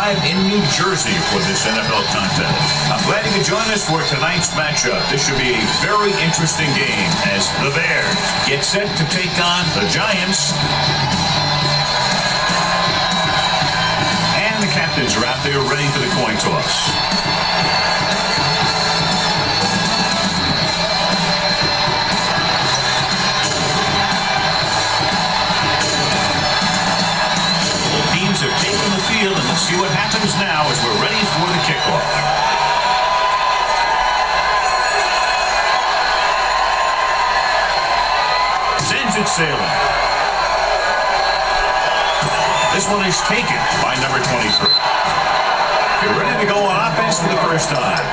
live in New Jersey for this NFL contest. I'm glad you could join us for tonight's matchup. This should be a very interesting game as the Bears get set to take on the Giants. And the captains are out there ready for the coin toss. Have taken the field, and let's see what happens now as we're ready for the kickoff. Sends it sailing. This one is taken by number 23. They're ready to go on offense for the first time.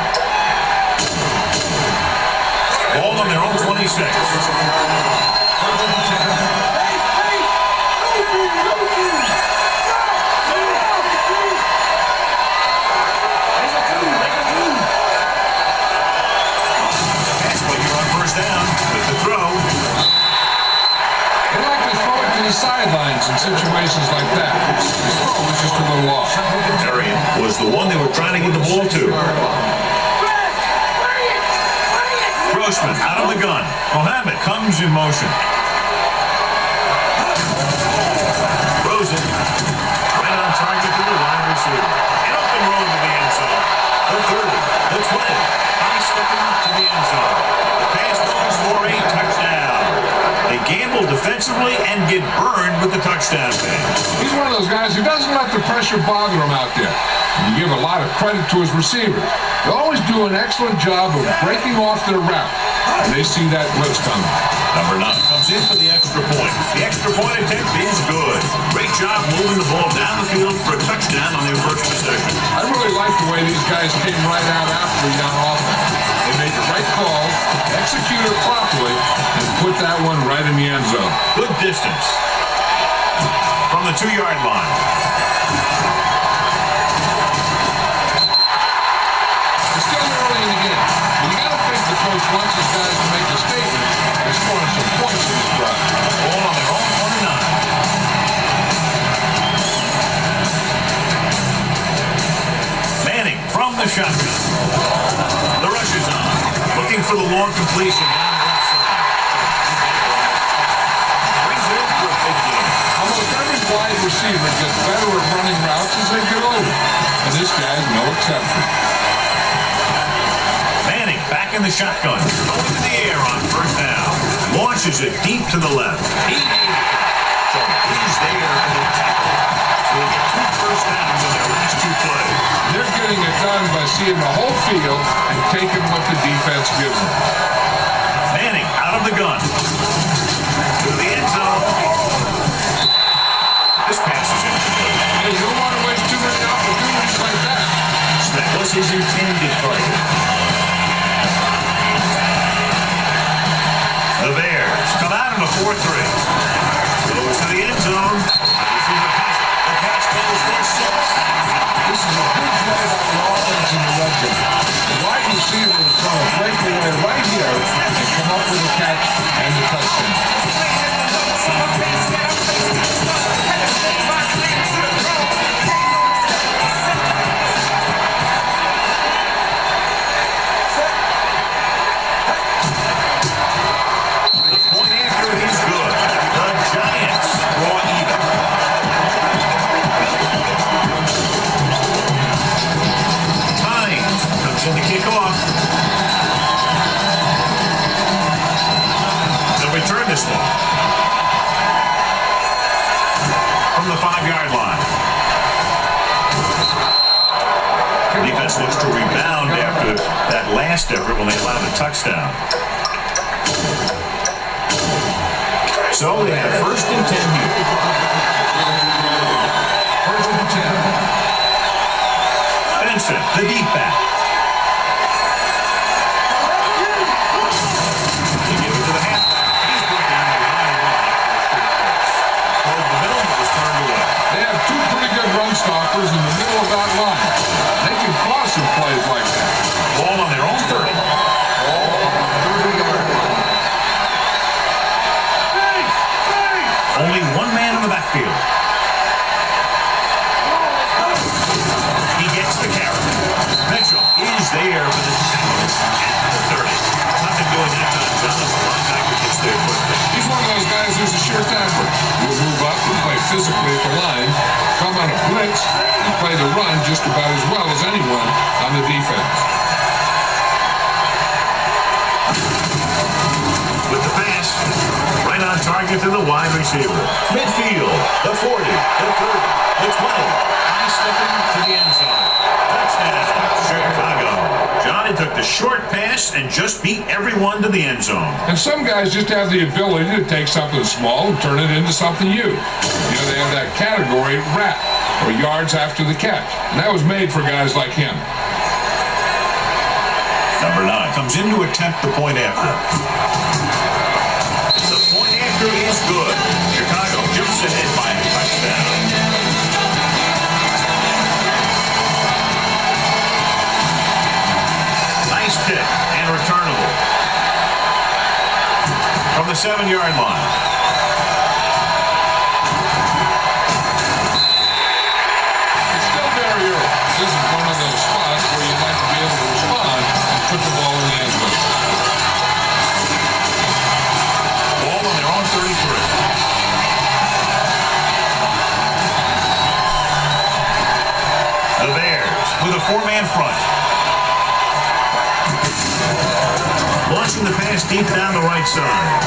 Ball on their own 26. Sidelines in situations like that. His throw was just a little off. Arian was the one they were trying to get the ball to. Grossman out of the gun. Mohammed comes in motion. Rosen right on target to the wide receiver. And up and roll to the end zone. The 30, the 20. High stepping up to the end zone. The pass goes for a touchdown. They gamble defensively and get burned with the touchdown pass. He's one of those guys who doesn't let the pressure bother him out there. And you give a lot of credit to his receivers. They always do an excellent job of breaking off their route. And they see that blitz coming. Number 9 comes in for the extra point. The extra point attempt is good. Great job moving the ball down the field for a touchdown on their first possession. I really like the way these guys came right out after the young offense. They made the right call, executed properly, and put that one right in the end zone. Good distance from the 2-yard line. It's still early in the game. But you got to think the coach wants his guys to make a statement and scoring some points in this drive. Ball on their own 29. Manning from the shotgun. The rush is on. Looking for the long completion. Brings it in for a big game. Almost every wide receiver gets better at running routes as they get older. And this guy's no exception. Manning back in the shotgun. Going to the air on first down. Launches it deep to the left. He made it. So he's there for the tackle. So they get 2 first downs in their last 2 plays. They're getting it done by seeing the whole field and taking what the defense gives them. Manning out of the gun. To the end zone. This pass is incomplete. You don't want to waste too many opportunities like that. That was his intended target. The Bears come out in a 4-3. Goes to the end zone. The pass goes for 6. This is a big play by the offense in the red zone. The wide receiver is going to break away right here and come up with a catch and the touchdown. The point after is good. The Giants draw even. Comes in to kick off. They'll return this one. From the 5-yard line. Defense looks to rebound after that last effort when they allowed a touchdown. So they have 1st and 10 here. 1st and 10. Benson, the deep back. They give it to the halfback. He's broken on the line. Toward the middle, but was turned away. They have 2 pretty good run stoppers in the middle of that line. They can cause some plays like that. Ball on their own 30. Only one man in the backfield. physically at the line, come on a blitz, and play the run just about as well as anyone on the defense. With the pass, right on target to the wide receiver. Midfield, the 40, the 30, the 20. High slipping to the end zone. Touchdown, Chicago. Johnny took the short pass and just beat everyone to the end zone. And some guys just have the ability to take something small and turn it into something huge. You know, they have that category RAP, or yards after the catch. And that was made for guys like him. Number 9 comes in to attempt the point after. The point after is good. Chicago jumps ahead by a touchdown. Nice kick and returnable. From the 7-yard line. It's still very early. This is one of those spots where you'd like to be able to respond and put the ball in the end zone. Ball on their own 33. The Bears with a 4-man front. Launching the pass deep down the right side.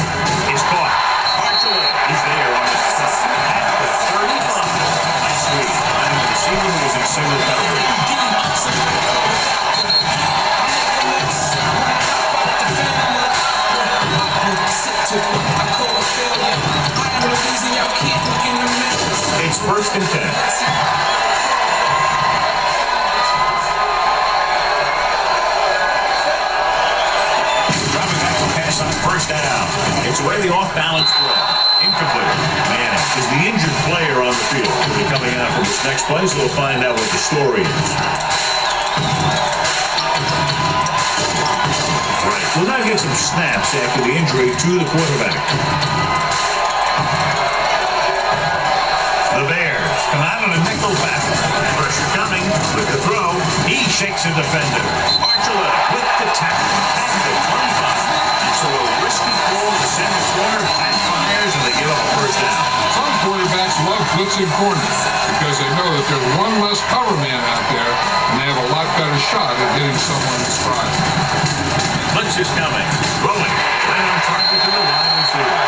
It's caught. Archuleta is there on the stop at the 35. Nice lead. Finding the receiver who was in single coverage. It's 1st and 10. First down. It's away the off-balance throw. Incomplete. Manning is the injured player on the field. He'll be coming out from this next play, so we'll find out what the story is. Right. We'll now get some snaps after the injury to the quarterback. The Bears come out on a nickel back. Pressure coming with the throw. He shakes a defender. Archuleta with the tackle at the 25. So a risky throw to send the corner backfires and they give up a first down. Some quarterbacks love blitzing corners because they know that there's one less cover man out there and they have a lot better shot at hitting someone in stride. Blitz is coming. Rolling. Right on target to the wide receiver.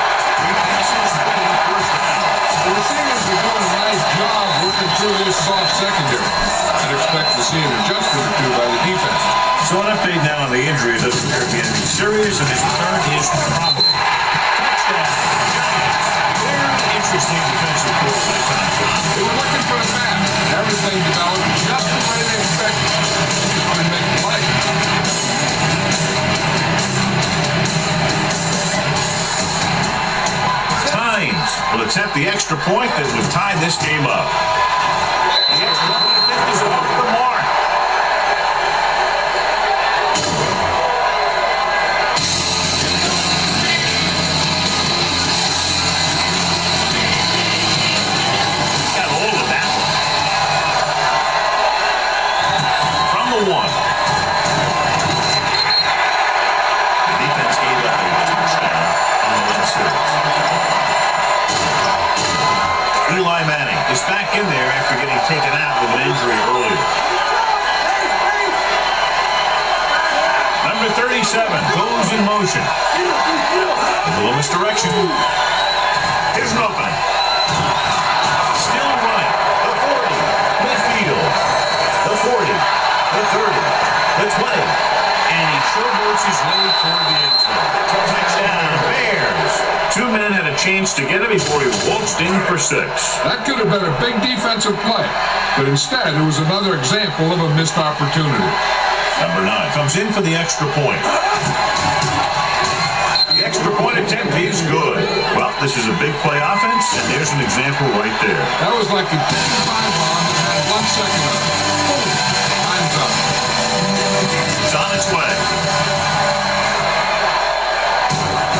3 passes for the first down. The receivers are doing a nice job working through this soft secondary. I'd expect to see an adjustment or two by the defense. So an update now on the injury. It doesn't appear to be anything serious, and his return is probable. Touchdown. Very interesting defensive play that time, John. They were looking for the man. Everything developed just the way they expected. Just want to make the play. Tynes will attempt the extra point that would tie this game up. The extra point is off the mark. Back in there after getting taken out with an injury earlier. Number 37 goes in motion. A little misdirection. Here's an opening. Still running. The 40. Midfield. The 40. The 30. The 20. And he showboats his way toward the end zone. Touchdown, Bears. 2 men had a chance to get it before he waltzed in for 6. That could have been a big defensive play, but instead it was another example of a missed opportunity. Number 9 comes in for the extra point. The extra point attempt is good. Well, this is a big play offense, and there's an example right there. That was like a 10-time bomb that had 1 second on it. Boom. Time's up. It's on its way.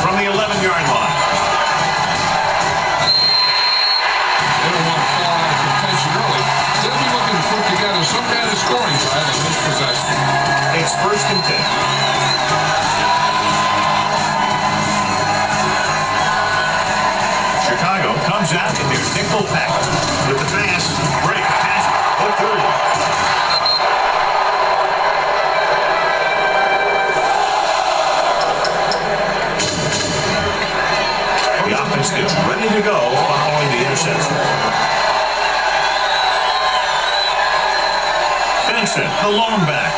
From the 11-yard line. They don't want to fall out of contention early. They'll be looking to put together some kind of scoring drive on this possession. It's 1st and 10. Chicago comes out in their nickel nickel pack. With the pass, break, pass, the 30. The offense is ready to go following the interception. Benson, the lone back.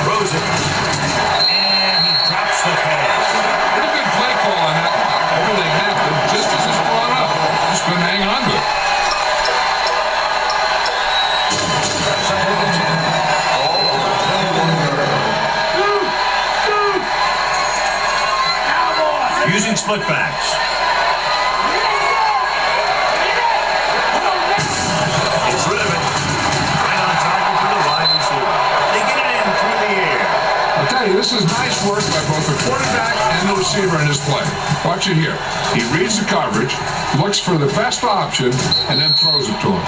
Rosen. And he drops the pass. Pretty good play call on that one. Everything happened just as it's brought up. Just couldn't hang on to it. Using split backs. It's rid of it. Right on target to the wide receiver. They get it in through the air. I'll tell you, this is nice work by both the quarterback and the receiver in this play. Watch it here. He reads the coverage, looks for the best option, and then throws it to him.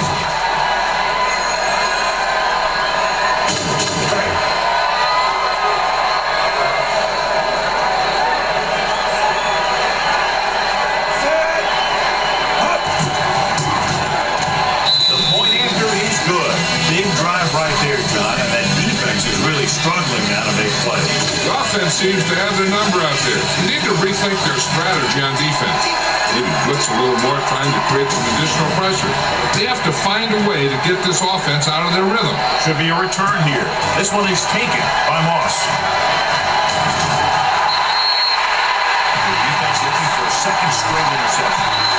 Struggling now to make plays. The offense seems to have their number out there. They need to rethink their strategy on defense. Maybe blitz a little more, trying to create some additional pressure. They have to find a way to get this offense out of their rhythm. Should be a return here. This one is taken by Moss. The defense looking for a second straight interception.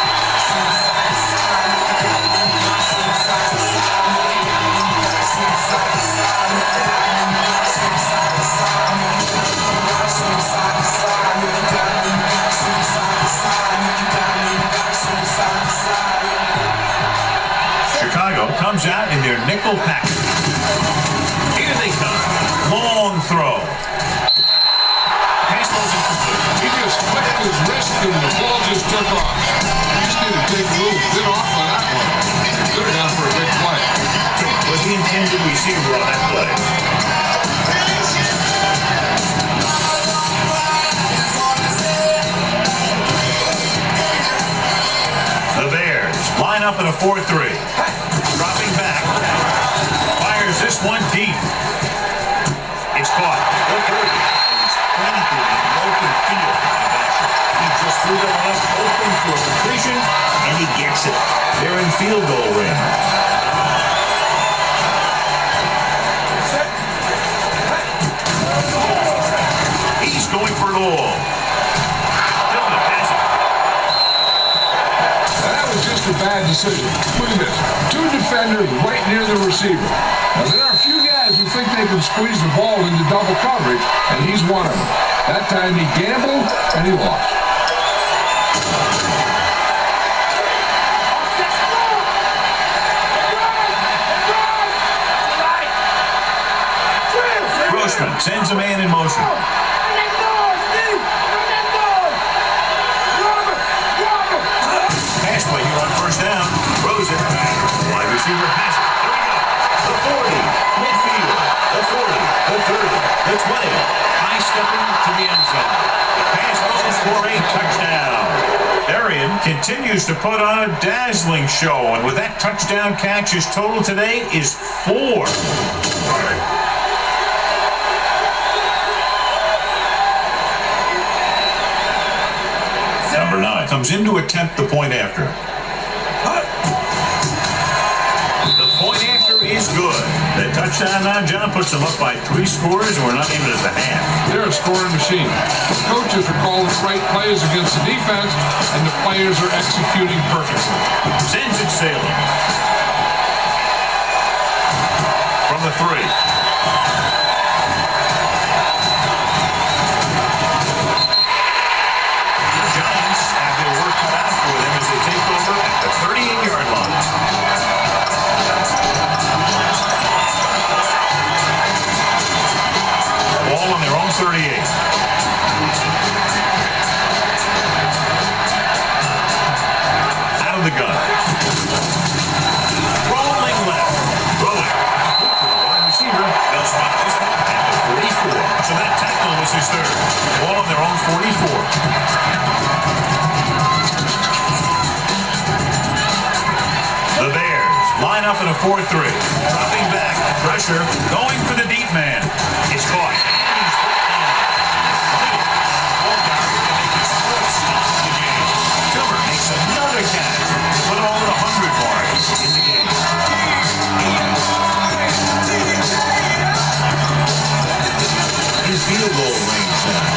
Chicago comes out in their nickel pack. Here they come. Long throw. Pass goes incomplete. He just flicked his wrist and the ball just took off. He just need to take a little bit off on that one. Could have gone for a big play. Was the intended receiver on that play? The Bears line up in a 4-3. Dropping back. Fires this one deep. It's caught. Look at it. He's planted in open field. He just threw that one up open for completion, and he gets it. They're in field goal range. He's going for it all. Just a bad decision. Look at this. Two defenders right near the receiver. Now, there are a few guys who think they can squeeze the ball into double coverage, and he's one of them. That time he gambled, and he lost. Grossman sends a man in motion. Pass play here on first down. Rosen. Wide receiver pass. There he goes. The 40. Midfield. The 40. The 30. The 20. High stepping to the end zone. Pass goes for a touchdown. Arian continues to put on a dazzling show, and with that touchdown catch, his total today is 4. Number 9 comes in to attempt the point after. The point after is good. The touchdown now, John, puts them up by 3 scores, and we're not even at the half. They're a scoring machine. The coaches are calling the right plays against the defense, and the players are executing perfectly. Sends it sailing. From the 3. Take over at the 38-yard line. Ball on their own 38. Out of the gun. Rolling left. Throwing. Wide receiver on their own 44. The Bears line up in a 4-3. Dropping back. Pressure. Going for the deep man. It's caught. Tiller makes another catch to put them over the 100 mark in the game. In field goal range now.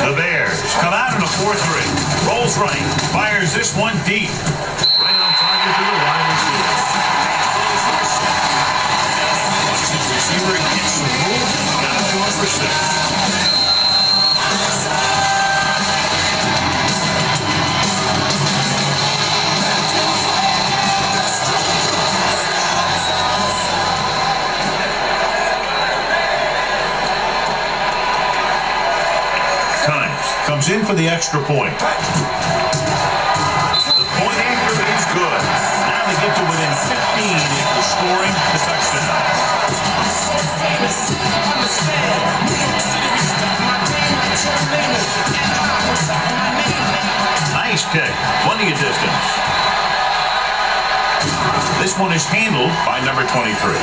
The Bears come out in a 4-3. Rolls right. Fires this one deep. Right on target to the wide receiver. Once his receiver gets some room, got him going for 6. Comes in for the extra point. The point anchor is good. Now they get to within 15 after scoring the touchdown. Nice kick. Plenty of distance. This one is handled by number 23.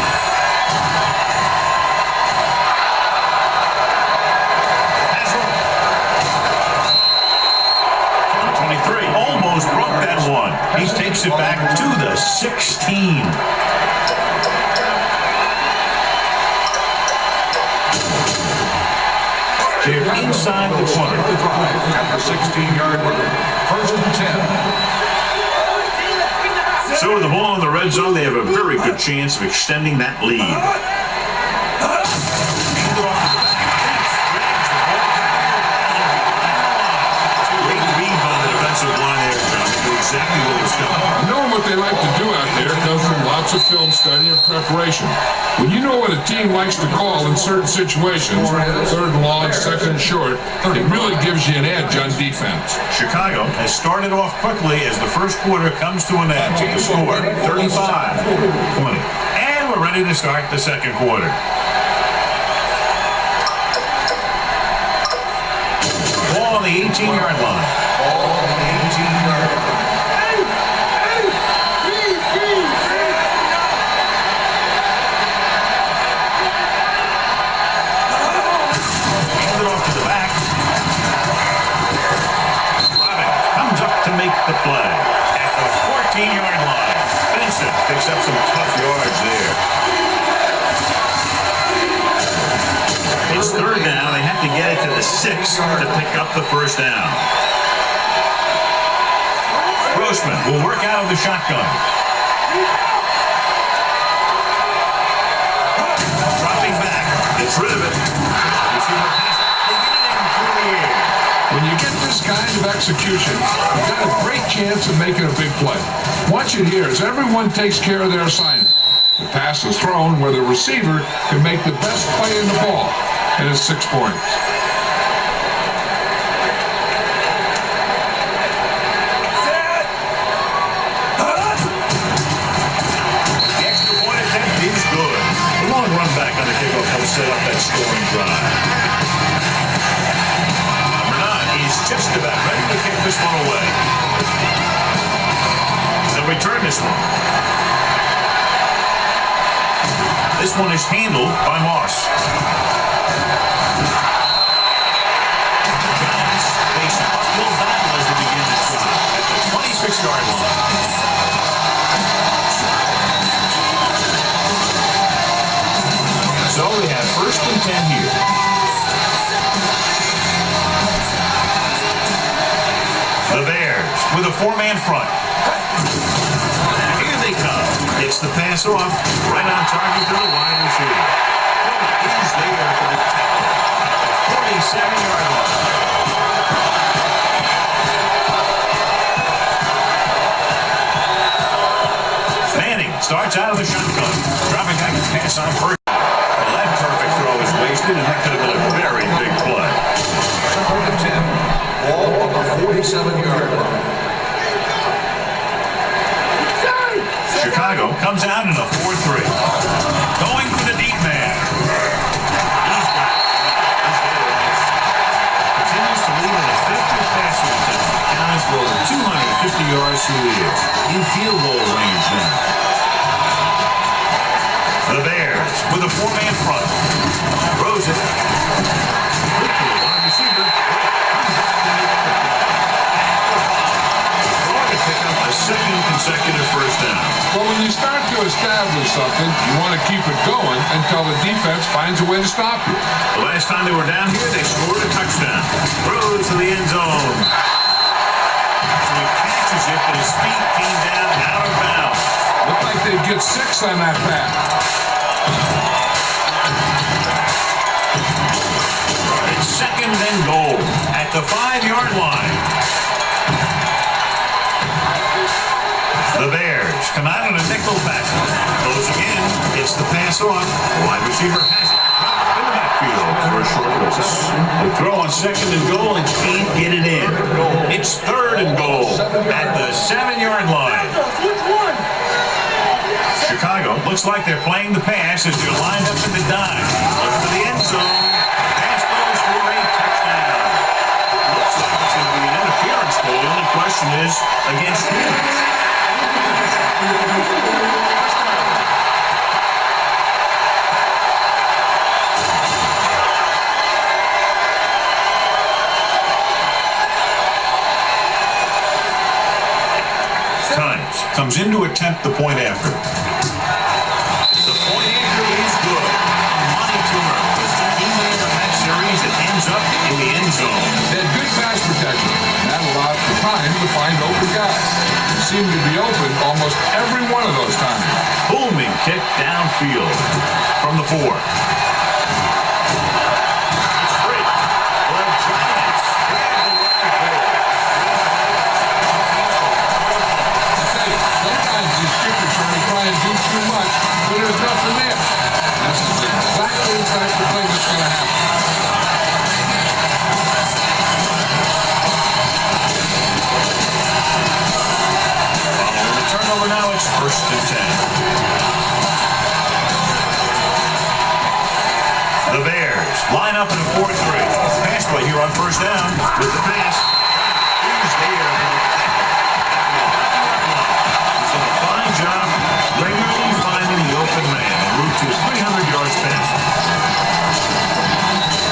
Almost broke that one. He takes it back to the 16. They're inside the 20. At the 16-yard line. First and 10. So with the ball in the red zone, they have a very good chance of extending that lead. Exactly what was coming. Knowing what they like to do out there comes from lots of film study and preparation. When you know what a team likes to call in certain situations, third and long, second and short, it really gives you an edge on defense. Chicago has started off quickly as the first quarter comes to an end with the score 35-20. And we're ready to start the second quarter. Ball on the 18-yard line. Ball on the 18-yard line. Make the play at the 14-yard line. Benson picks up some tough yards there. It's third down. They have to get it to the 6 to pick up the first down. Grossman will work out of the shotgun. Dropping back. Gets rid of it. When you get this kind of execution, you've got a great chance of making a big play. Watch it here as everyone takes care of their assignment. The pass is thrown where the receiver can make the best play in the ball, and it's 6 points. The extra point attempt is good. The long run back on the kickoff helps set up that scoring drive. Just about ready to kick this one away. They'll return this one. This one is handled by Moss. Giants face an uphill battle as they begin this drive at the 26-yard line. So we have first and 10 here. The Bears with a 4-man front. Here they come. It's the pass off. Right on target to the wide receiver. He's there for the tackle at the 47-yard line. Manning starts out of the shotgun. Dropping back to pass on first. Well, that perfect throw is wasted, and that could have been a very big play. Second and 10. Ball on the 47-yard line. Chicago comes out in a 4-3. Going for the deep man. until the defense finds a way to stop you. The last time they were down here, they scored a touchdown. Throws to the end zone. So he catches it, but his feet came down out of bounds. Looked like they'd get 6 on that pass. It's second and goal at the 5-yard line. The Bears come out on a nickel back. Goes again. It's the pass off. The wide receiver has it. In the backfield for a short release. The throw on second and goal and can't get it in. It's third and goal at the 7-yard line. Chicago looks like they're playing the pass as they're lined up in the dime. Look for the end zone. Pass goes for a touchdown. Looks like it's going to be an interference goal. The only question is against who? Times comes in to attempt the point after. The point after is good. A money tuner was the teammate of that series that ends up in the end zone. They had good pass protection. That allowed for time to find open guys. They seemed to be open almost every one of those times. Booming kick downfield from the 4. It's free. The Giants grab the right goal. Sometimes these kickers try and do too much, but there's nothing there. This is exactly the type of thing that's going to happen. Following the turnover now, it's first and 10. The Bears line up in a 4-3. Pass play here on first down with the pass. He's there. He's done a fine job regularly finding the open man en route to 300 yards passing.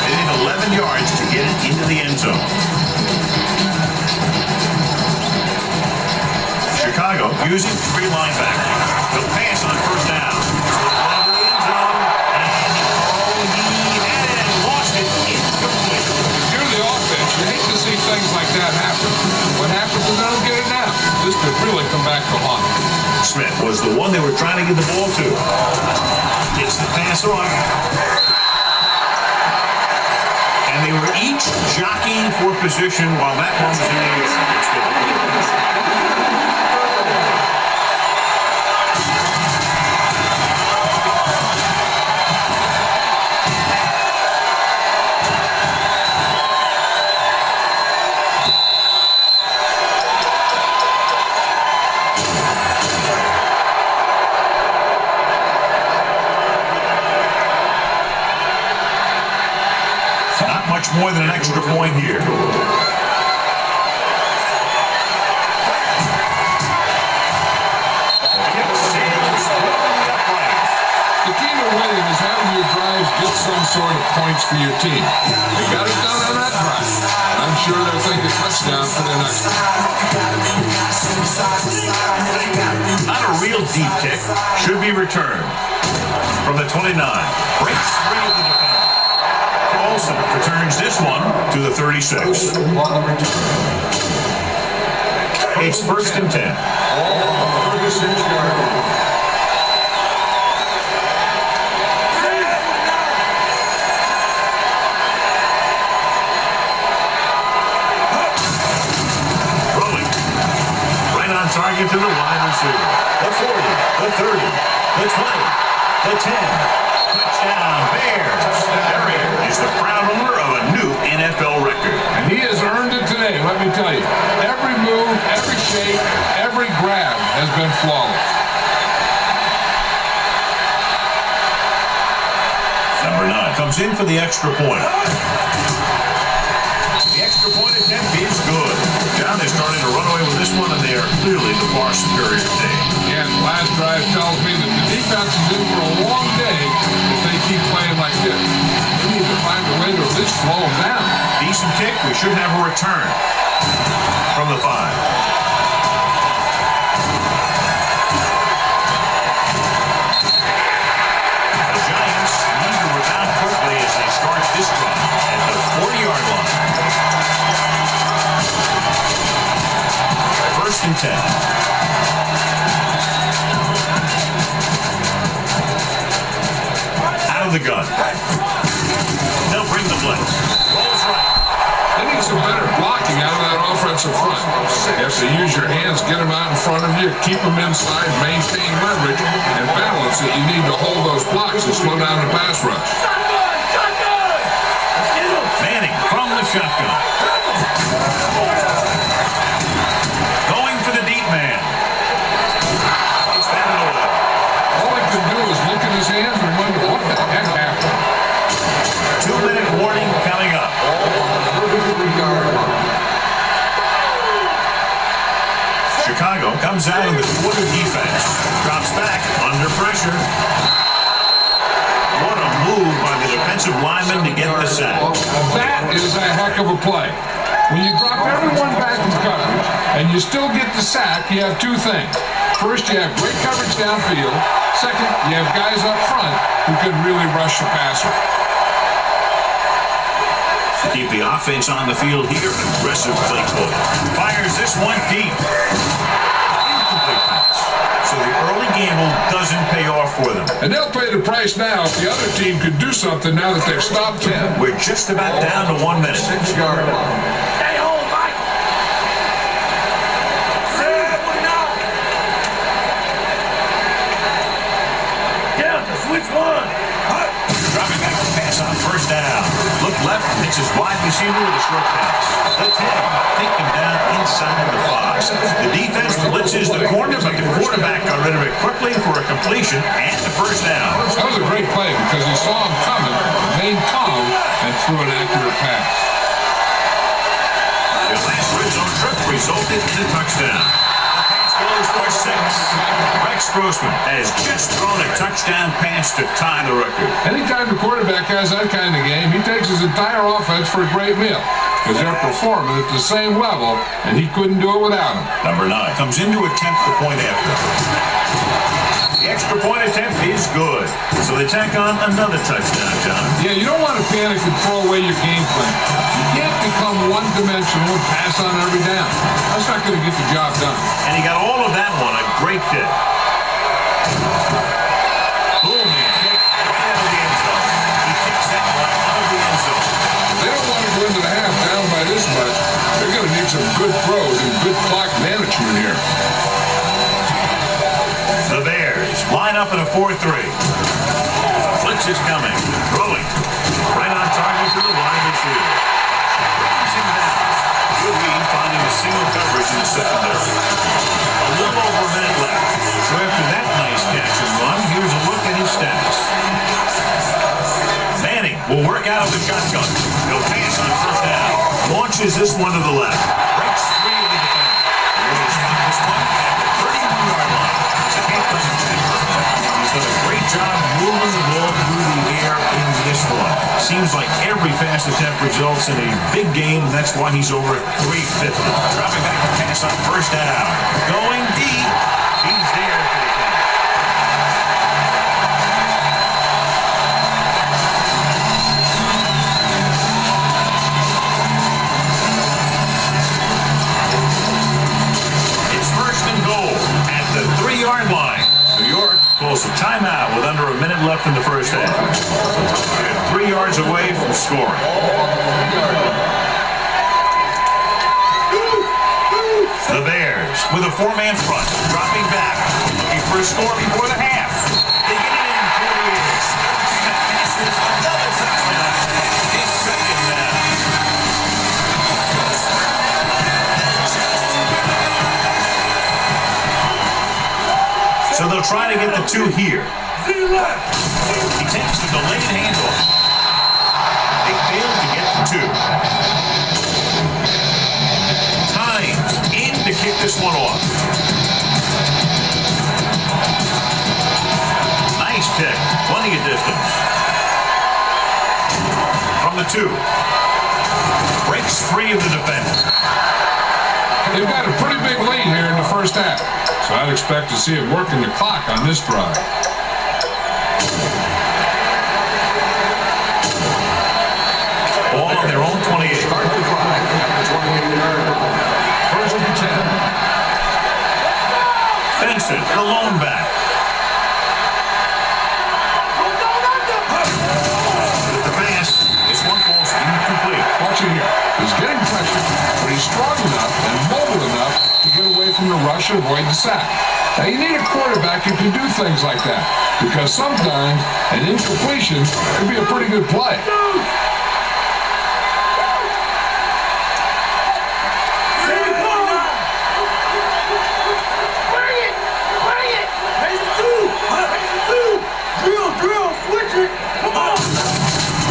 They need 11 yards to get it into the end zone. Chicago using 3 linebackers. The pass on first down. Into the end zone. And he had it and lost it. Incomplete. If you're the offense, you hate to see things like that happen. What happens if they don't get it now? This could really come back to haunt them. Smith was the one they were trying to get the ball to. It's the pass on. And they were each jockeying for position while that one was in the air. More than an extra point here. The key to winning is having your drives get some sort of points for your team. They got it done on that drive. I'm sure they'll take a touchdown for their next one. Not a real deep kick. Should be returned from the 29. Breaks free of the defender. Olsen returns this one to the 36. It's first and 10. Rolling. Right on target to the wide receiver. The 40, the 30, the 20, the 10. Touchdown, Bears. There is the proud owner of a new NFL record. And he has earned it today, let me tell you. Every move, every shake, every grab has been flawless. Number 9 comes in for the extra point. The extra point attempt is good. Now they're starting to run away with this one, and they are clearly the far superior team. And last drive tells me that the defense is in for a long day if they keep playing like this. They need to find a way to at least slow them down. Decent kick. We should have a return from the 5. The Giants 10. Out of the gun. They'll bring the blitz. Rolls right. They need some better blocking out of that offensive front. You have to use your hands, get them out in front of you, keep them inside, maintain leverage, and balance it. You need to hold those blocks and slow down the pass rush. Manning from the shotgun. Going for the deep man. It's batted away. All he can do is look at his hands and wonder what the heck happened. 2-minute warning coming up. Chicago comes out of the quarter defense. Drops back under pressure. What a move by the defensive lineman to get the sack. That is a heck of a play. When you drop everyone back in coverage and you still get the sack, you have two things. First, you have great coverage downfield. Second, you have guys up front who can really rush the passer. Keep the offense on the field here. Aggressive play call. Fires this one deep. Incomplete pass. So the early gamble doesn't pay off for them. And they'll pay the price now if the other team could do something now that they've stopped him. We're just about down to 1 minute. 6-yard line. Stay home, Mike. Delta, switch one. Dropping back to pass on first down. Look left, hits his wide receiver with a short pass. The 10, take him down inside the 5. The defense blitzes the corner, but the quarterback got rid of it quickly for a completion and the first down. That was a great play because he saw him coming, remained calm, and threw an accurate pass. His last red zone trip resulted in a touchdown. The pass goes for 6. Rex Grossman has just thrown a touchdown pass to tie the record. Anytime the quarterback has that kind of game, he takes his entire offense for a great meal because they're performing at the same level, and he couldn't do it without him. Number 9 comes in to attempt the point after. The extra point attempt is good. So they tack on another touchdown, John. Yeah, you don't want to panic and throw away your game plan. You can't become one-dimensional and pass on every down. That's not going to get the job done. And he got all of that one. A great kick. Boom, kick right out of the end zone. He kicks that one out of the end zone. They don't want to go into the half down by this much. They're going to need some good throws and good clock management here. The Bears line up in a 4-3. Blitz is coming. Throwing. Right on target to the wide receiver. Brings him down. Good lead, finding a single coverage in the secondary. A little over a minute left. So after that nice catch and run, here's a look at his stats. Manning will work out of the shotgun. He'll pass on first down. Launches this one to the left. Breaks free of the defender. He'll spot this one at the 31-yard line. He's done a great job moving the ball through the air in this one. Seems like every fast attempt results in a big game, and that's why he's over 350. Dropping back to pass on first down. Going deep. He's there for the catch. It's first and goal at the 3-yard line. New York calls a timeout with under a minute left in the first half. And 3 yards away from scoring. The Bears with a 4-man front, dropping back, looking for a score before the half. They get it in. Here he is. That passes another touchdown. His second down. So they'll try to get the 2 here. He takes the delayed handoff. They fail to get the 2. Times in to kick this one off. Nice pick. Plenty of distance. From the 2. Breaks free of the defender. They've got a pretty big lead here in the first half, so I'd expect to see it working the clock on this drive. Ball on their own 28. Start the drive at the 28-yard line. First and 10. Anderson, the lone back. With the pass, this one falls incomplete. Watch it here. He's getting pressure, but he's strong enough and mobile enough to get away from the rush and avoid the sack. Now, you need a quarterback who can do things like that, because sometimes an incompletion could be a pretty good play.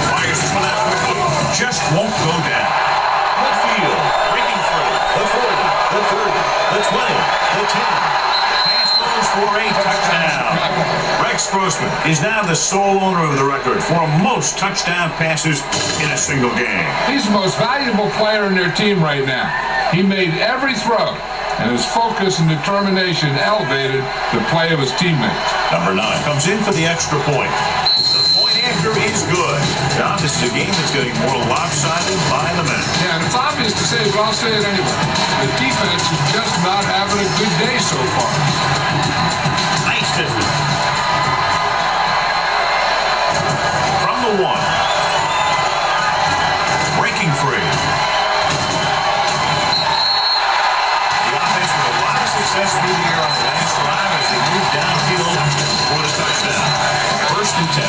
Fires for that quickly. Just won't go down. Midfield, breaking through. The 40, the 30, the 20, the 10. Pass goes for a touchdown. Rex Grossman is now the sole owner of the record for most touchdown passes in a single game. He's the most valuable player in their team right now. He made every throw, and his focus and determination elevated the play of his teammates. Number 9 comes in for the extra point. The point after is good. John, this is a game that's getting more lopsided by the minute. Yeah, and it's obvious to say, but I'll say it anyway. The defense is just not having a good day so far. Nice distance. From the 1. Breaking free. The offense with a lot of success through the air on the last drive as they move downfield for the touchdown. First and 10.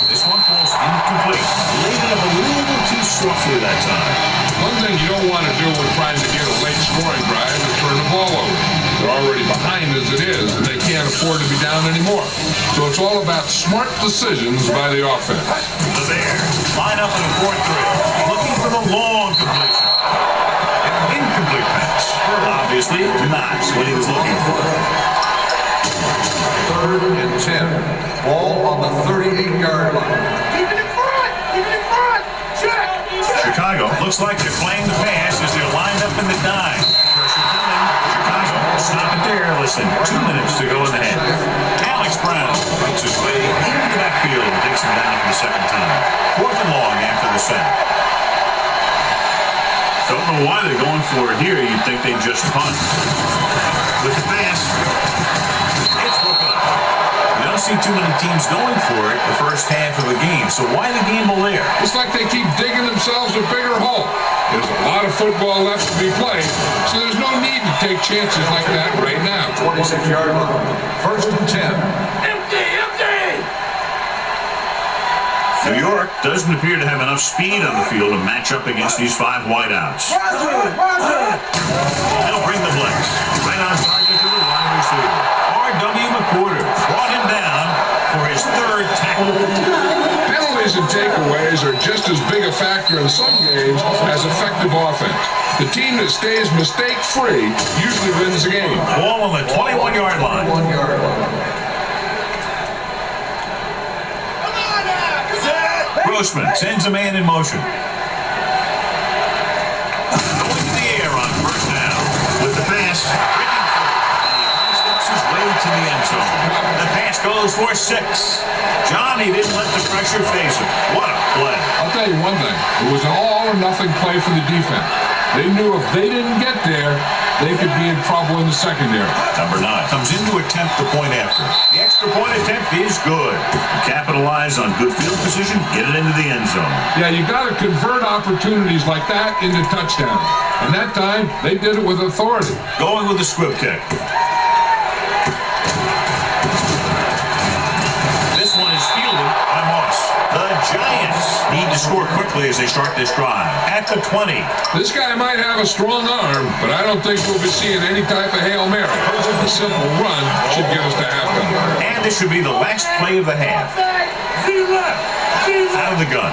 This one falls incomplete. Laid it up a little too softly that time. One thing you don't want to do when trying to get a late scoring drive is turn the ball over. They're already behind as it is, and they can't afford to be down anymore. So it's all about smart decisions by the offense. The Bears line up in a 4-3, looking for the long completion. An incomplete pass. Obviously not what he was looking for. 3rd and 10. Ball on the 38-yard line. Keep it in front! Keep it in front! Check! Chicago looks like they're playing the pass as they're lined up in the dime. Pressure coming. Chicago, stop it there. Listen, 2 minutes to go in the half. Alex Brown makes his way into the backfield and takes him down for the second time. 4th and long after the sack. Don't know why they're going for it here. You'd think they'd just punt. With the pass, it's broken up. You don't see too many teams going for it the first half of the game, so why the gamble there? It's like they keep digging themselves a bigger hole. There's a lot of football left to be played, so there's no need to take chances like that right now. 26-yard line. 1st and 10. Empty! Empty! New York doesn't appear to have enough speed on the field to match up against these 5 wideouts. They'll bring the blitz. Right on target to the wide receiver. R.W. McWhorter brought him down for his 3rd tackle. Penalties and takeaways are just as big a factor in some games as effective offense. The team that stays mistake-free usually wins the game. Ball on the 21-yard line. 1-yard line. Grossman sends a man in motion. Going to the air on 1st down. With the pass, breaking free. And he steps his way to the end zone. The pass goes for 6. Johnny didn't let the pressure face him. What a play. I'll tell you one thing. It was an all-or-nothing play for the defense. They knew if they didn't get there, they could be in trouble in the secondary. Number 9 comes in to attempt the point after. The extra point attempt is good. Capitalize on good field position, get it into the end zone. Yeah, you got to convert opportunities like that into touchdowns. And that time, they did it with authority. Going with the squib kick. This one is fielded by Moss. The Giants need to score quickly as they start this drive. At the 20. This guy might have a strong arm, but I don't think we'll be seeing any type of Hail Mary. A simple run should get us to halftime. And this should be the last play of the half. Out of the gun.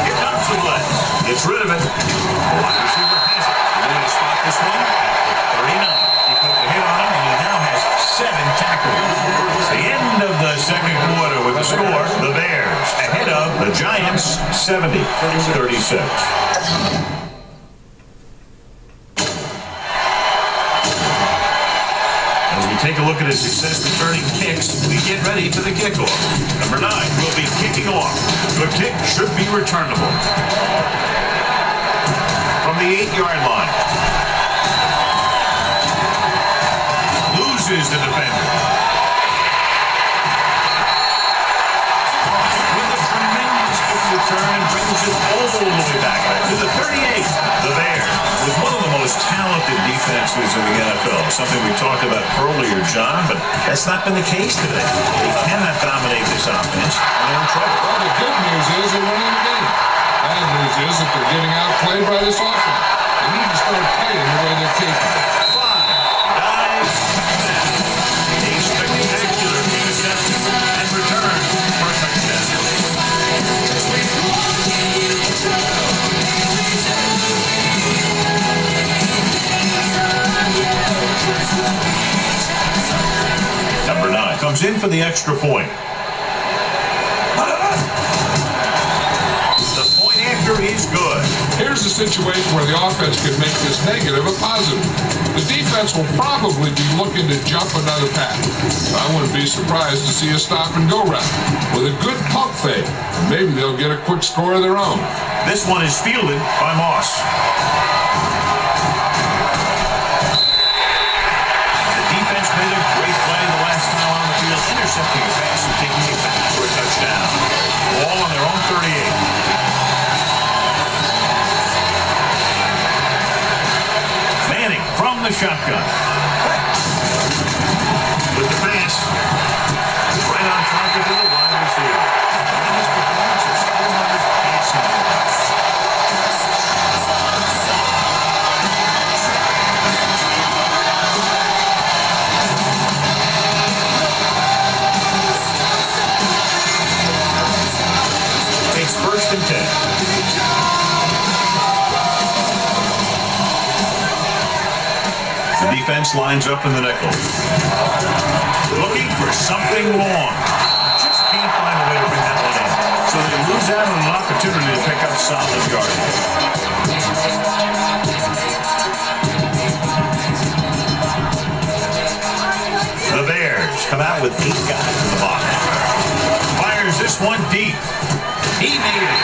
Here comes the blitz. Gets rid of it. The wide receiver has it. We're going to spot this one at the 39. He put the hit on him, and he now has 7 tackles. It's the end of the second quarter with the score. The Bears ahead of the Giants 70-36. As we take a look look at his success returning kicks. We get ready for the kickoff. Number 9 will be kicking off. The kick should be returnable. From the 8-yard line. Loses the defender. With a tremendous kick return, brings it all the way back to the 38. The Bears, with one of the most talented defenses in the NFL. Something we talked about earlier, John, but that's not been the case today. They cannot dominate this offense. They're in trouble. Well, the good news is they're winning the game. Bad news is that they're getting outplayed by this offense. They need to start playing the way they're capable. 5 dives, a spectacular interception and return for a touchdown. Number 9 comes in for the extra point. The point after is good. Here's a situation where the offense can make this negative a positive. The defense will probably be looking to jump another pass. I wouldn't be surprised to see a stop-and-go route with a good pump fake. Maybe they'll get a quick score of their own. This one is fielded by Moss. The defense made a great play the last time on the field, intercepting a pass and taking it back for a touchdown. Ball on their own 38. From the shotgun. With the pass. Right on target to the wide receiver. Tremendous performance of 400 passing yards. Takes 1st and 10. The defense lines up in the nickel. Looking for something long. Just can't find a way to bring that one in. So they lose out on an opportunity to pick up solid yardage. The Bears come out with 8 guys in the box. Fires this one deep. He made it.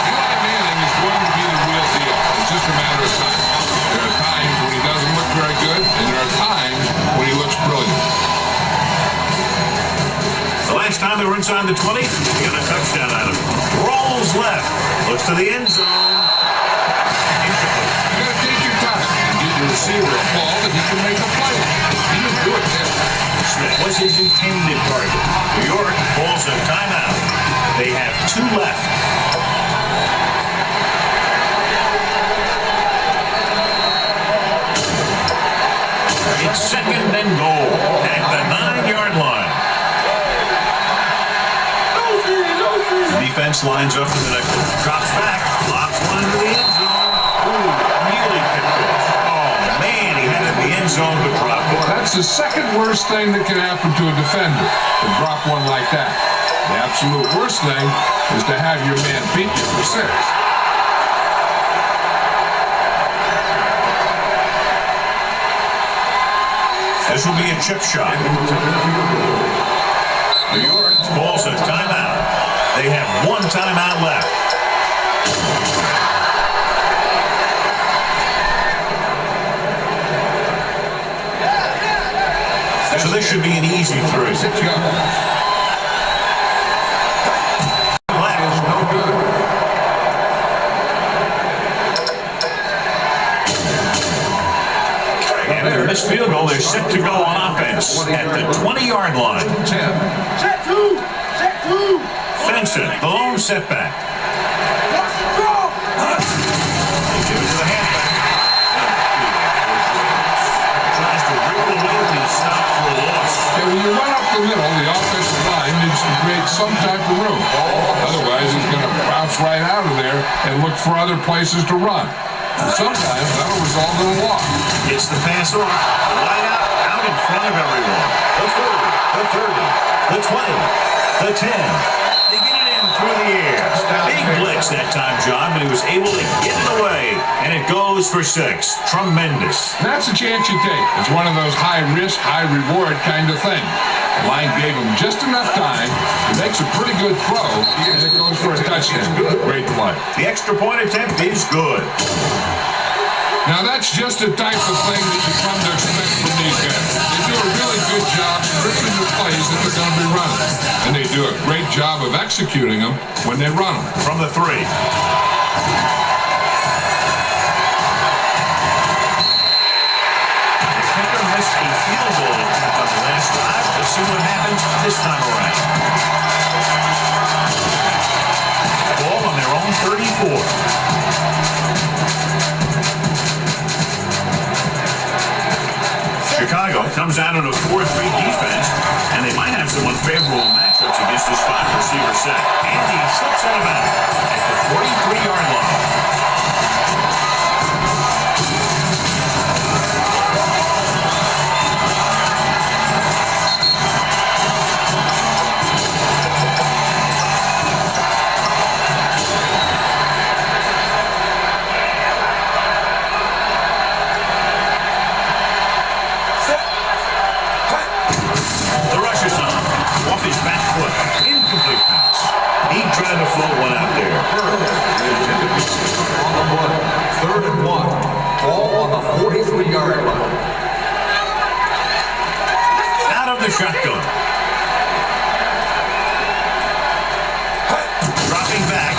Eli Manning is going to be the real deal. It's just a matter of time. There are times when he doesn't look very good, and there are times when he looks brilliant. The last time they were inside the 20, he got a touchdown out of it. Rolls left, looks to the end zone. Incomplete. You got to take your time and get your receiver a ball that he can make a play. He didn't do it there. Smith was his intended target. New York calls a timeout. They have 2 left. It's 2nd and goal at the 9-yard line. The defense lines up in the nickel. Drops back, lobs one into the end zone. Ooh, nearly picked it. Oh, man, he had it in the end zone but dropped it. That's the second worst thing that can happen to a defender, to drop one like that. The absolute worst thing is to have your man beat you for 6. This will be a chip shot. New York calls a timeout. They have 1 timeout left. So this should be an easy 3. This field goal is set to go on offense at the 20-yard line. 10. Set 2. Set 2. Fenson, the lone setback. They give it to the halfback. Tries to wriggle away with his stop for a loss. Yeah, when you run up the middle, the offensive line needs to create some type of room. Otherwise, it's going to bounce right out of there and look for other places to run. And sometimes that'll result in a loss. It's the pass off, right out in front of everyone. The 40, the 30, the 20, the 10. They get it in through the air. Big play blitz that time, John, but he was able to get it away, and it goes for 6. Tremendous. That's a chance you take. It's one of those high-risk, high-reward kind of thing. The line gave him just enough time. He makes a pretty good throw, and it goes for a touchdown. Great play. The extra point attempt is good. Now, that's just the type of thing that you come to expect from these guys. They do a really good job scripting the plays that they're going to be running. And they do a great job of executing them when they run them. From the 3. Missed a field goal attempt on the last drive. Let's see what happens this time around. Ball on their own 34. Chicago comes out on a 4-3 defense, and they might have some unfavorable matchups against this 5-receiver set. And he slips out of bounds at the 43-yard line. Off his back foot. Incomplete pass. He tried to float one out there. On the play. 3rd and 1. Ball on the 43-yard line. Out of the shotgun. Dropping back.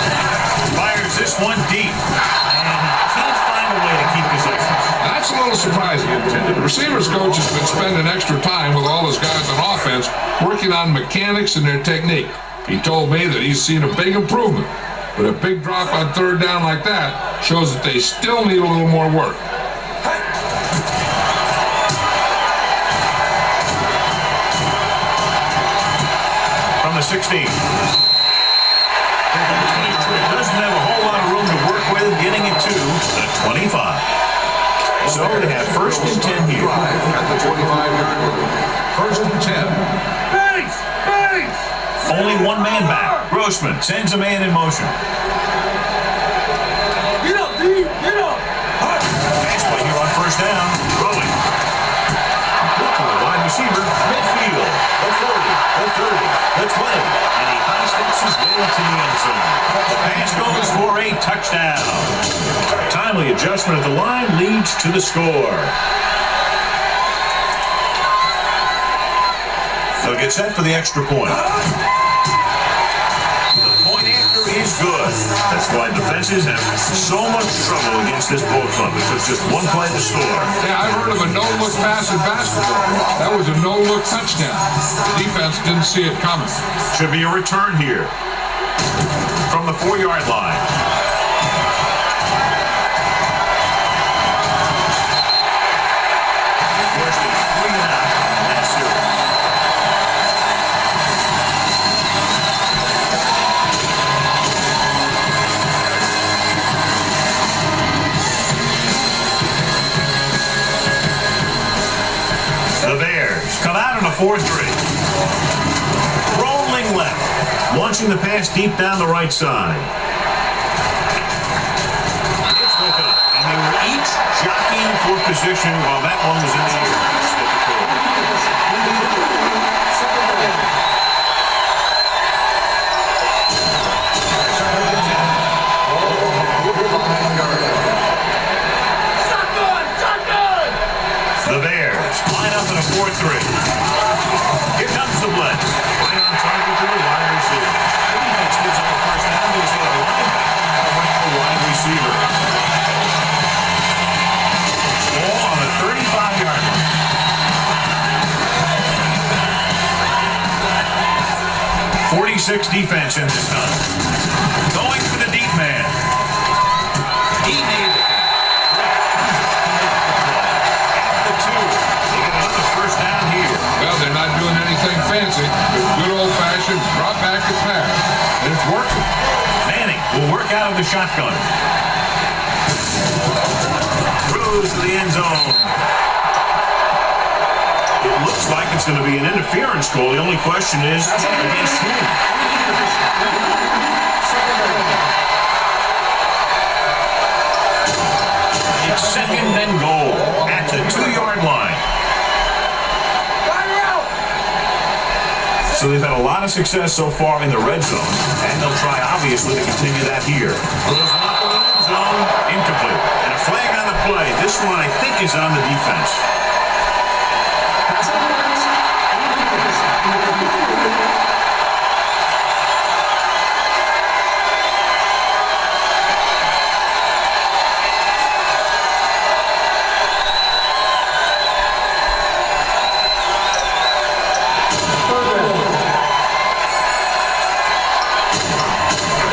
Fires this one deep. And can't find a way to keep possession. That's a little surprising. The receivers coach has been spending extra time with all his guys on offense working on mechanics and their technique. He told me that he's seen a big improvement, but a big drop on 3rd down like that shows that they still need a little more work. From the 16. Doesn't have a whole lot of room to work with, getting it to the 25. So they have 1st and 10 here. At the 25-yard line. 1st and 10. Base! Base! Only one man back. Grossman sends a man in motion. Get up, D! Get up! Pass play here on 1st down. Rolling. Look to the wide receiver. Midfield. The 40. The 30. The 20. And he high steps his way to the end zone. The pass goes for a touchdown. Timely adjustment at the line leads to the score. They'll get set for the extra point. The point after is good. That's why defenses have so much trouble against this ball club. It took just one play to score. Yeah, I've heard of a no-look pass in basketball. That was a no-look touchdown. The defense didn't see it coming. Should be a return here from the 4-yard line. The Bears come out on a 4-3. Rolling left. Launching the pass deep down the right side. It's broken up. And they were each jockeying for position while that one was in the air. The Bears line up in a 4-3. Here comes the blitz. Right on target to the wide receiver. The defense gives up a 1st down because they have a linebacker right to the wide receiver. Ball on the 35-yard line. .46 defense in this time. Going for the deep man. He made it. Well, they're not doing anything fancy. It's good old-fashioned drop back and pass. And it's working. Manning will work out of the shotgun. Throws to the end zone. It looks like it's going to be an interference call. The only question is against whom? So they've had a lot of success so far in the red zone, and they'll try, obviously, to continue that here. Throws one up in the end zone, incomplete. And a flag on the play. This one, I think, is on the defense.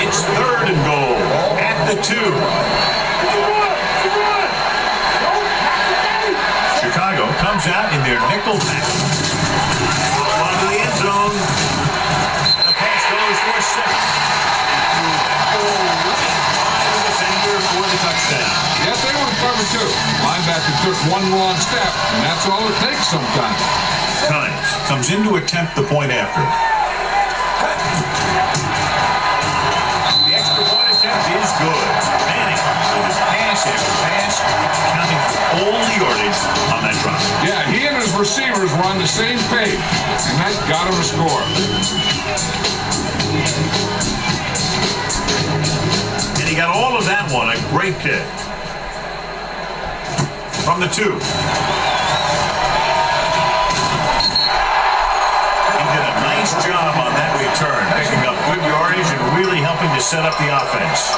It's third and goal at the 2. Chicago comes out in their nickel pack. One to the end zone. And the pass goes for 6. The defender for the touchdown. Yes, they were covered too. Linebacker took one wrong step, and that's all it takes sometimes. Times comes in to attempt the point after. The extra point attempt is good. Manning with his pass after pass, counting for all the yardage on that drop. Yeah, he and his receivers were on the same page, and that got him a score. And he got all of that one, a great kick. From the 2. Nice job on that return, picking up good yardage and really helping to set up the offense.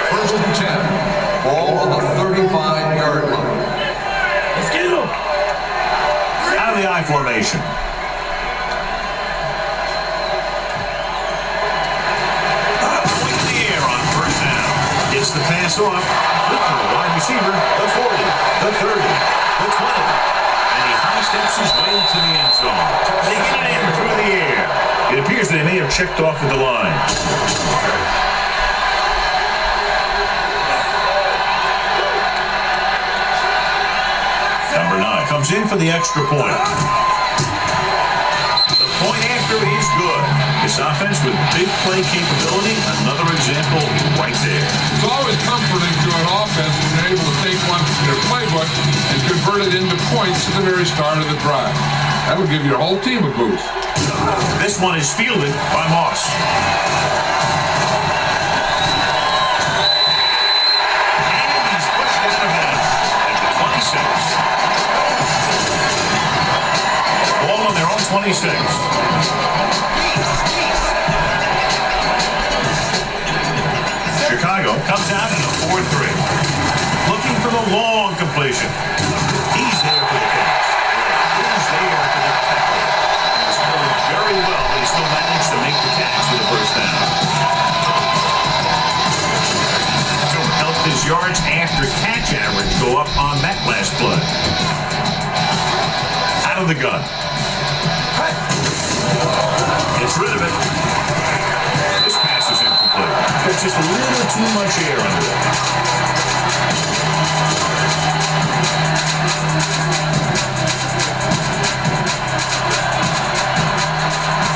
First and 10. Ball on the 35-yard line. Let's get him. Out of the I formation. Point in the air on first down. Gets the pass off. Look for the wide receiver. The 40, the 30, the 20. Steps his way to the end zone. They get it in through the air. It appears they may have checked off at the line. Number 9 comes in for the extra point. The point after is good. This offense with big play capability, another example right there. It's always comforting to an offense when they're able to take one from their playbook and convert it into points at the very start of the drive. That'll give your whole team a boost. This one is fielded by Moss. And he's pushed out of bounds at the 26. Ball on their own 26. Chicago comes out in a 4-3. Looking for the long completion. He's there for the catch. He's there for the tackle. He's played very well, but he still managed to make the catch for the first down. So helped his yards after catch average go up on that last play. Out of the gun. Gets rid of it. This pass is incomplete. There's just a little too much air under it.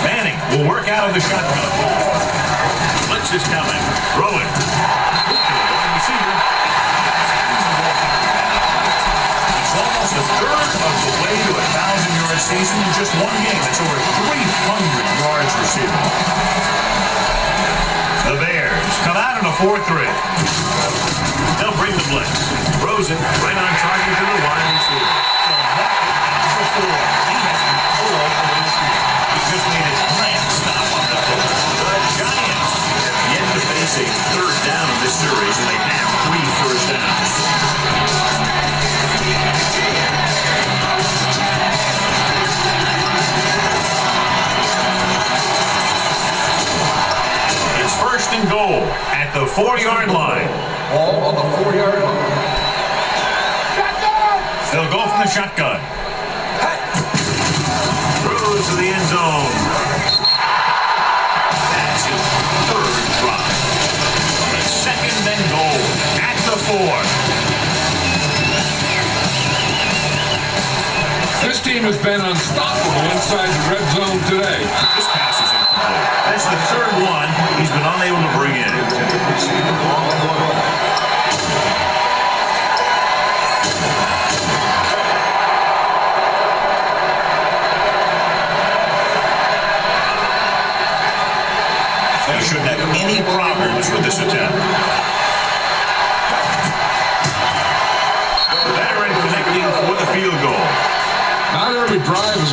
Manning will work out of the shotgun. Blitz is coming. Throwing. Wide receiver. He's almost a third of the way to a 1,000-yard season in just one game. That's over 300 yards receiving. The Bears come out in a 4-3. They'll bring the blitz. Rosen right on target to the wide receiver. He just made his last stop on that play. The Giants have yet to face a third down in this series, and they have 3 first downs. It's first and goal at the 4-yard line. Ball on the 4-yard line. They'll go from the shotgun. Throws to the end zone. That's his third drop. It's second and goal at the 4. This team has been unstoppable inside the red zone today. This pass is incomplete. That's the third one he's been unable to bring in.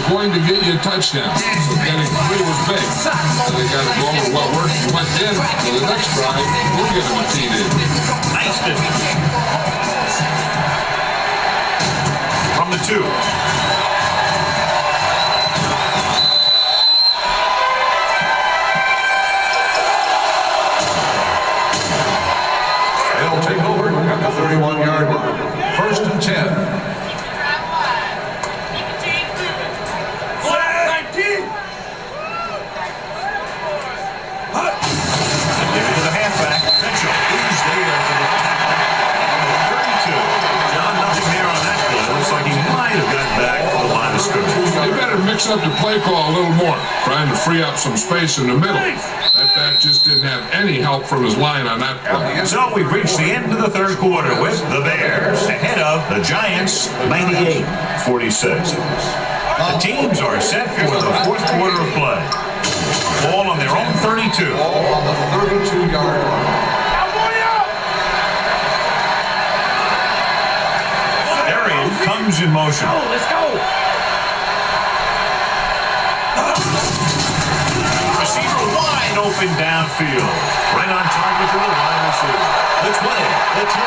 going to get you a touchdown. So getting 3 was big. So they got to go over what worked and what didn't. So the next drive, we'll get them a TD. Nice distance. From the 2. They'll take over at the 31-yard line. 1st and 10. Mix up the play call a little more, trying to free up some space in the middle. That back just didn't have any help from his line on that play. So we've reached the end of the 3rd quarter with the Bears ahead of the Giants 98-46. The teams are set for the 4th quarter of play. Ball on their own 32. Ball on the 32-yard line. Arian comes in motion. Let's go. Receiver wide open downfield. Right on target to the wide receiver. The 20, the 10.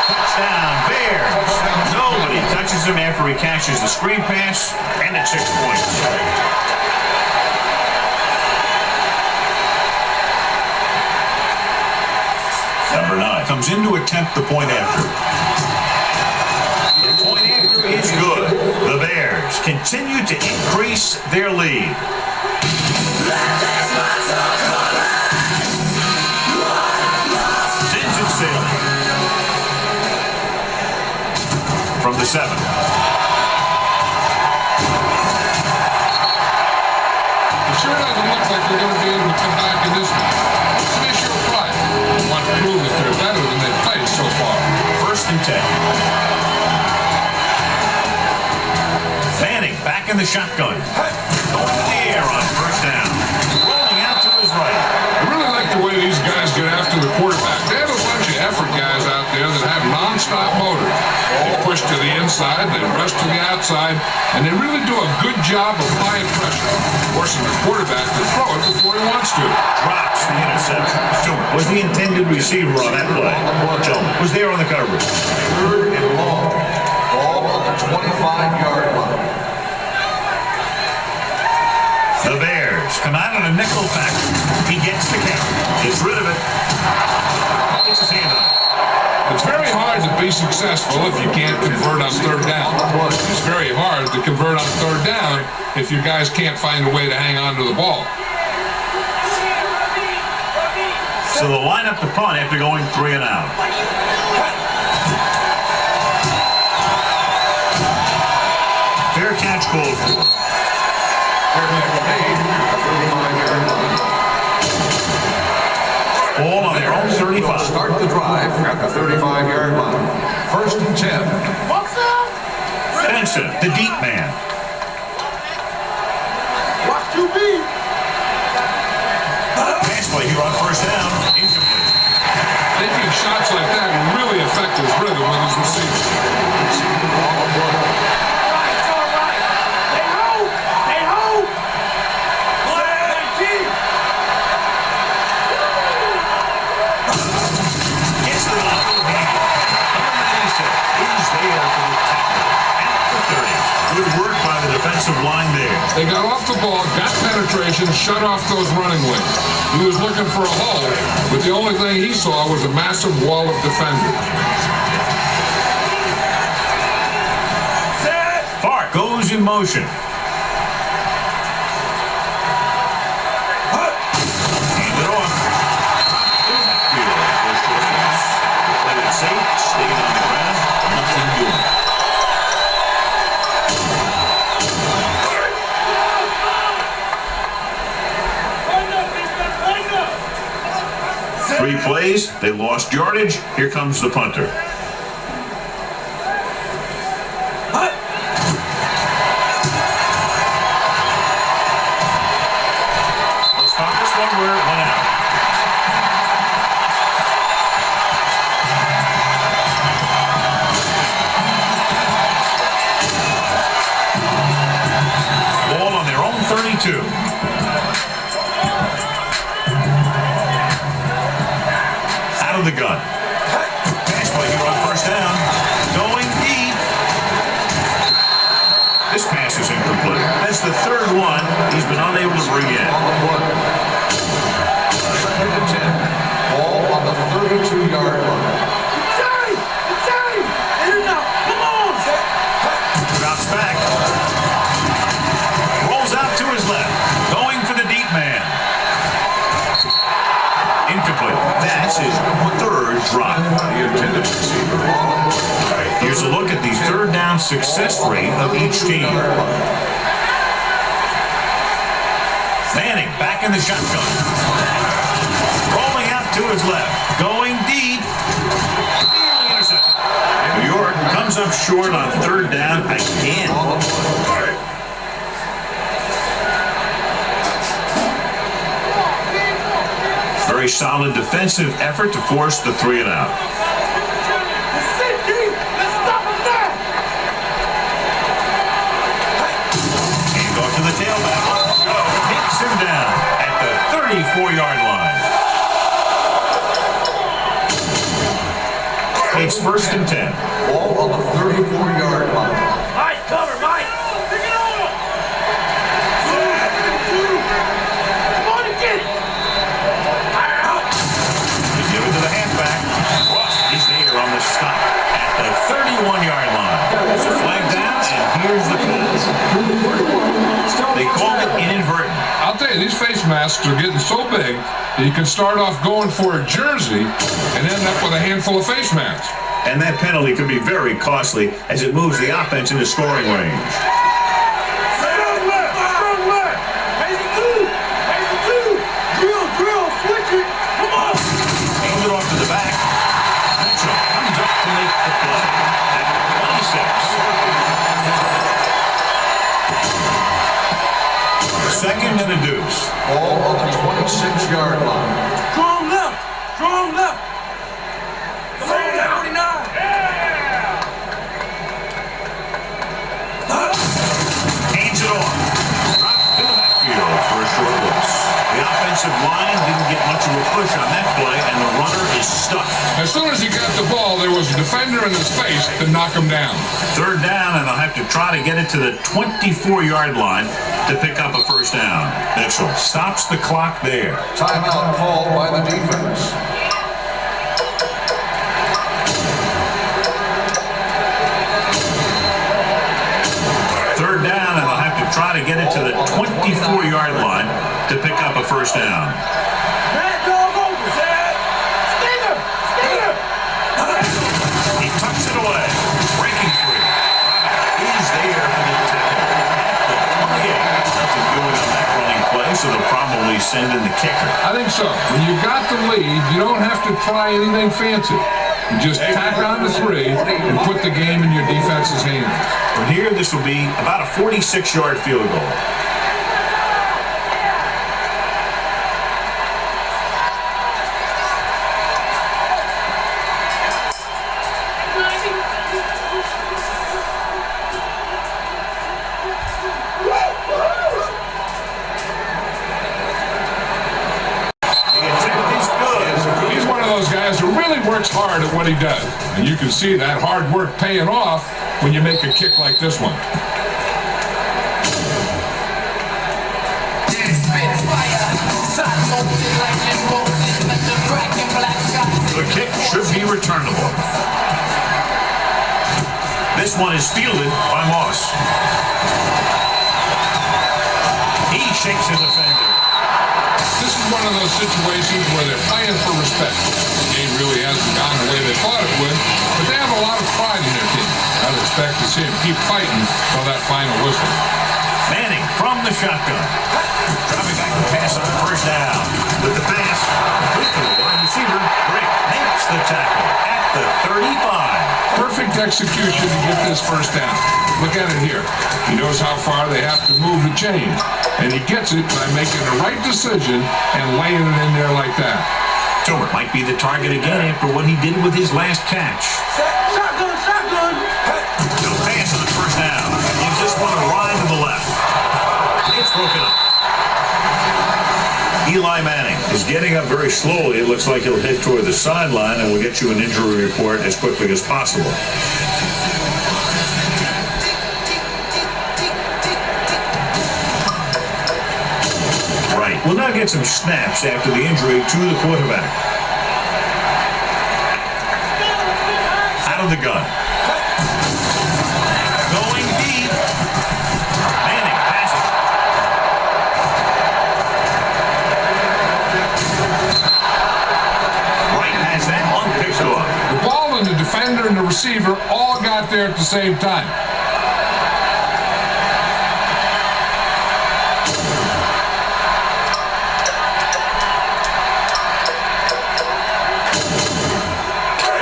Touchdown, Bears. Nobody touches him after he catches the screen pass, and it's 6 points. Number 9 comes in to attempt the point after. The point after is good. The Bears continue to increase their lead. Sends it sailing. From the 7. It sure doesn't look like they're going to be able to come back in this one. It's an issue of pride. They want to prove that they're better than they've played so far. 1st and 10. Fanning back in the shotgun. Going to the air on 1st down. Rolling out to his right. I really like the way these guys get after the quarterback. They have a bunch of effort guys out there that have non-stop motors. They push to the inside, they rush to the outside, and they really do a good job of applying pressure, forcing the quarterback to throw it before he wants to. Drops the interception. Tillman was the intended receiver on that play. Tillman was there on the coverage. 3rd and long. Ball on the 25-yard line. The Bears come out on a nickel pack. He gets the count. Gets rid of it. Gets his hand on it. It's very hard to be successful if you can't convert on 3rd down. It's very hard to convert on 3rd down if your guys can't find a way to hang on to the ball. So they'll line up the punt after going 3 and out. Fair catch called for. Ball on their own 35. Start the drive at the 35-yard line. 1st and 10. Benson, the deep man. Watch QB. Pass play here on 1st down. Incomplete. Taking shots like that will really affect his rhythm with his receivers. Good work by the defensive line there. They got off the ball, got penetration, shut off those running lanes. He was looking for a hole, but the only thing he saw was a massive wall of defenders. Park goes in motion. Hand it off. Played it safe, stayed on the ground, nothing doing. Three plays, they lost yardage. Here comes the punter. Let's stop this one where it went out. of the gun. Pass play here on first down. Going deep. This pass is incomplete. That's the third one he's been unable to bring in. Second and 10. Ball on the 32-yard line. Drops back. Rolls out to his left. Going for the deep man. Incomplete. That's his third drop. The intended receiver. Here's a look at the third down success rate of each team. Manning back in the shotgun. Rolling out to his left. Going deep. Nearly intercepted. New York comes up short on third down again. Very solid defensive effort to force the 3 and out. Hand off to the tailback. Takes him down at the 34-yard line. It's first and 10. Ball on the 34-yard line. Mike, cover, Mike. Pick it up. Come on and get it. Fire out. They give it to the halfback. Ross is there on the stop at the 31-yard line. There's a flag down, and here's the call. They called it inadvertent. I'll tell you, these face masks are getting so big that you can start off going for a jersey and end up with a handful of face masks. And that penalty could be very costly as it moves the offense into scoring range. Strong left. Strong left. Pace it through. Pace it through. Drill. Switch it. Come on. Hands it off to the back. Mitchell comes up to make the play at 26. Second and a deuce. Ball on the 26-yard line. Strong left. Strong left. Come on, 49. Hands it off. Dropped in the backfield for a short loss. The offensive line didn't get much of a push on that play, and the runner is stuck. As soon as he got the ball, there was a defender in his face to knock him down. Third down, and they'll have to try to get it to the 24-yard line to pick up a first down. Mitchell stops the clock there. Timeout called by the defense. Third down, and they'll have to try to get it to the 24-yard line to pick up a first down. Mad dog over, Zach. Stinger. He tucks it away. Breaking free. He's there for the tackle at the 28. Nothing doing on that running play, so they'll probably send in the kicker. I think so. When you've got the lead, you don't have to try anything fancy. You just tack on the 3 and put the game in your defense's hands. From here, this will be about a 46-yard field goal. Works hard at what he does, and you can see that hard work paying off when you make a kick like this one. The kick should be returnable. This one is fielded by Moss. He shakes his defender. This is one of those situations where they're playing for respect. The game really hasn't gone the way they thought it would, but they have a lot of pride in their team. I'd expect to see them keep fighting till that final whistle. Manning from the shotgun. Dropping back to pass on first down. With the pass, quick to the wide receiver. Brick makes the tackle at the 35. Perfect execution to get this first down. Look at it here. He knows how far they have to move the chain, and he gets it by making the right decision and laying it in there like that. Toomer might be the target again after what he did with his last catch. Shotgun. No pass on the first down. Gives this one a ride to the left. It's broken up. Eli Manning is getting up very slowly. It looks like he'll head toward the sideline, and we'll get you an injury report as quickly as possible. Right. We'll now get some snaps after the injury to the quarterback. Out of the gun. Going deep. Manning passes. Right has that one picked off. The ball and the defender and the receiver all got there at the same time.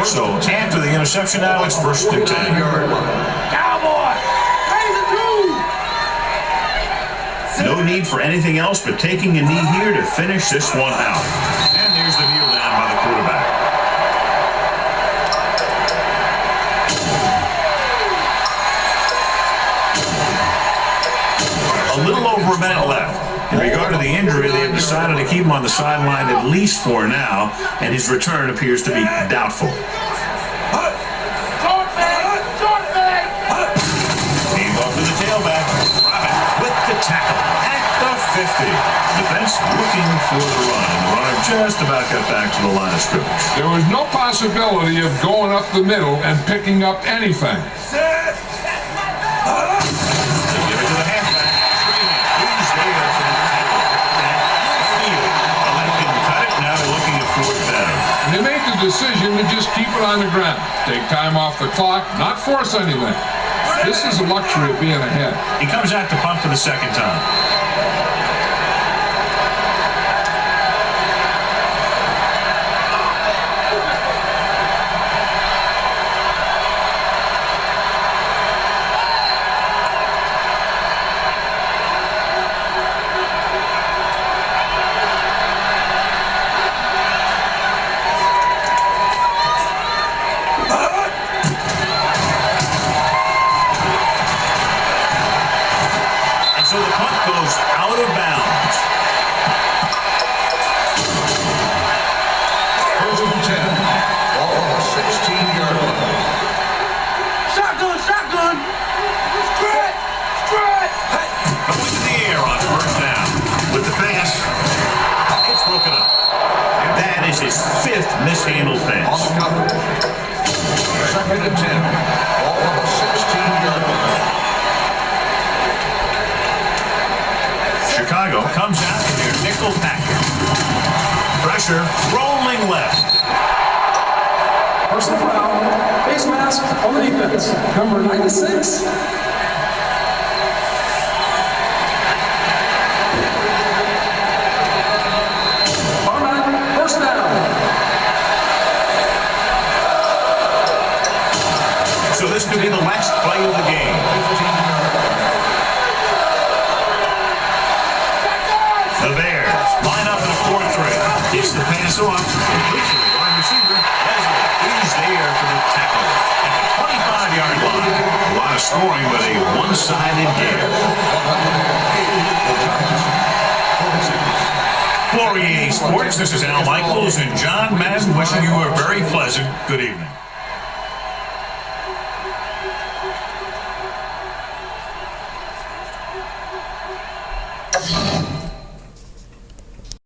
So after the interception now, it's 1st and 10. Cowboy! Raise the two! No need for anything else but taking a knee here to finish this one out. And there's the kneel down by the quarterback. A little over a minute left. In regard to the injury, they have decided to keep him on the sideline at least for now, and his return appears to be doubtful. Handoff to the tailback. Robin with the tackle at the 50. Defense looking for the run, and the runner just about got back to the line of scrimmage. There was no possibility of going up the middle and picking up anything. They give it to the halfback. He's there for the tackle. That didn't cut it. Now they're looking at 4th down. They made the decision to just keep it on the ground. Take time off the clock, not force anything. This is the luxury of being ahead. He comes out to punt for the 2nd time. So the punt goes out of bounds. 1st and 10. Ball on the 16-yard line. Shotgun, shotgun! Straight! Straight! Going to the air on 1st down. With the pass, it's broken up. And that is his 5th mishandled On pass. the coverage. 2nd and 10. Ball on the 16-yard line. Chicago comes out in their nickel package. Pressure rolling left. Personal foul, face mask on the defense, number 96. Barman, 1st down. So this could be the last play of the game. 15-yard line. The Bears line up in a 4-3. It's the pass off. Complete to the wide receiver. Leslie. He's there for the tackle at the 25-yard line. A lot of scoring, but a one-sided game. 108. Florier Sports, this is Al Michaels and John Madden wishing you a very pleasant good evening.